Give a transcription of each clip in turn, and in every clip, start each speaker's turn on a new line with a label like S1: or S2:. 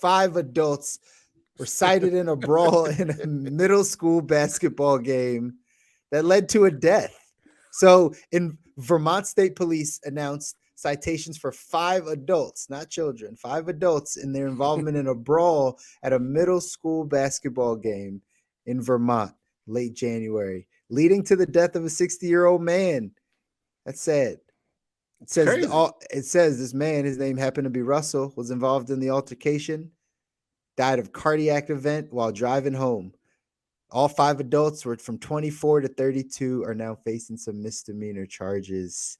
S1: 5 adults were cited in a brawl in a middle school basketball game that led to a death. So in Vermont State Police announced citations for 5 adults, not children, 5 adults in their involvement in a brawl at a middle school basketball game in Vermont late January, leading to the death of a 60-year-old man. That's sad. It says this man, his name happened to be Russell, was involved in the altercation, died of cardiac event while driving home. All 5 adults were from 24 to 32 are now facing some misdemeanor charges.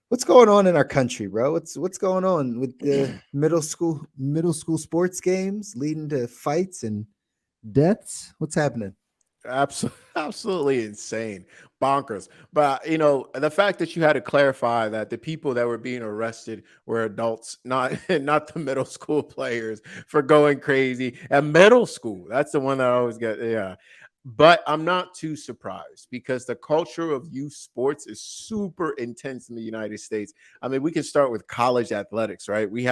S1: What's going on in our country, bro? What's going on with the middle school sports games leading to fights and deaths? What's happening?
S2: Absolutely insane, bonkers. But the fact that you had to clarify that the people that were being arrested were adults, not the middle school players for going crazy at middle school. That's the one that I always get. Yeah. But I'm not too surprised because the culture of youth sports is super intense in the United States. I mean, we can start with college athletics, right? We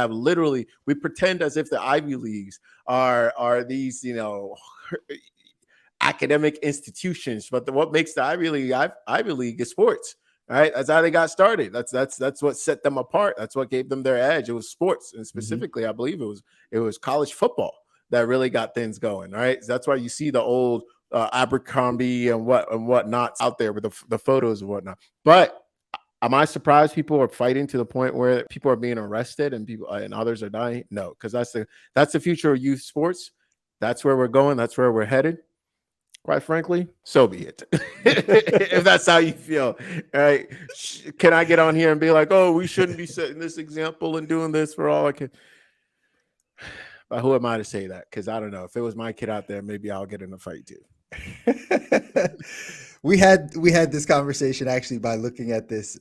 S2: pretend as if the Ivy Leagues are these, academic institutions, but what makes the Ivy League is sports, right? That's how they got started. That's what set them apart. That's what gave them their edge. It was sports, and specifically, I believe it was college football that really got things going, right? So that's why you see the old Abercrombie and whatnot out there with the photos and whatnot. But am I surprised people are fighting to the point where people are being arrested and people and others are dying? No, because that's the future of youth sports. That's where we're going. That's where we're headed. Quite frankly, so be it. If that's how you feel, right? Can I get on here and be like, oh, we shouldn't be setting this example and doing this for all I can? But who am I to say that? Because I don't know. If it was my kid out there, maybe I'll get in a fight too.
S1: We had this conversation actually by looking at this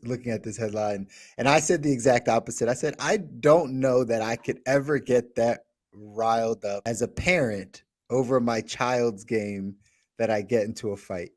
S1: headline, and I said the exact opposite. I said, I don't know that I could ever get that riled up as a parent over my child's game that I get into a fight.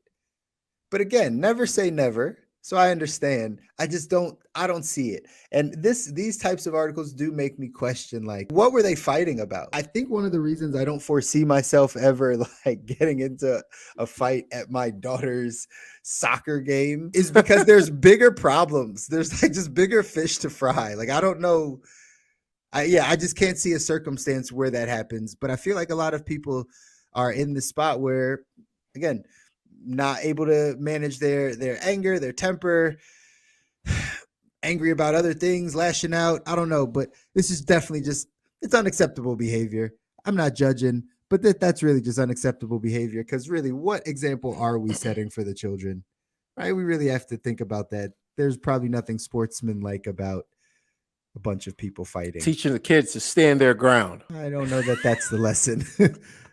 S1: But again, never say never. So I understand. I don't see it. And these types of articles do make me question, like, what were they fighting about? I think one of the reasons I don't foresee myself ever like getting into a fight at my daughter's soccer game is because there's bigger problems. There's like just bigger fish to fry. Like, I don't know. I just can't see a circumstance where that happens. But I feel like a lot of people are in the spot where, again, not able to manage their anger, their temper, angry about other things, lashing out. I don't know, but this is definitely it's unacceptable behavior. I'm not judging, but that's really just unacceptable behavior because really, what example are we setting for the children? Right? We really have to think about that. There's probably nothing sportsmanlike about a bunch of people fighting.
S2: Teaching the kids to stand their ground.
S1: I don't know that that's the lesson.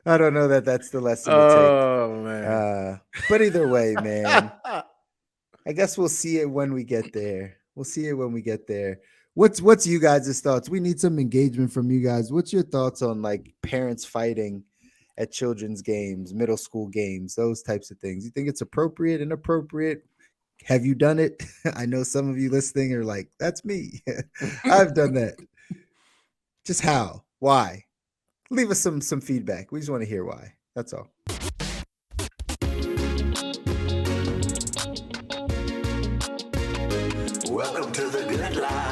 S1: I don't know that that's the lesson to take.
S2: Oh, man.
S1: But either way, man, I guess we'll see it when we get there. What's you guys' thoughts? We need some engagement from you guys. What's your thoughts on like parents fighting at children's games, middle school games, those types of things? You think it's appropriate, inappropriate? Have you done it? I know some of you listening are like, that's me. I've done that. Just how? Why? Leave us some feedback. We just want to hear why. That's all.
S3: Welcome to the Good Life.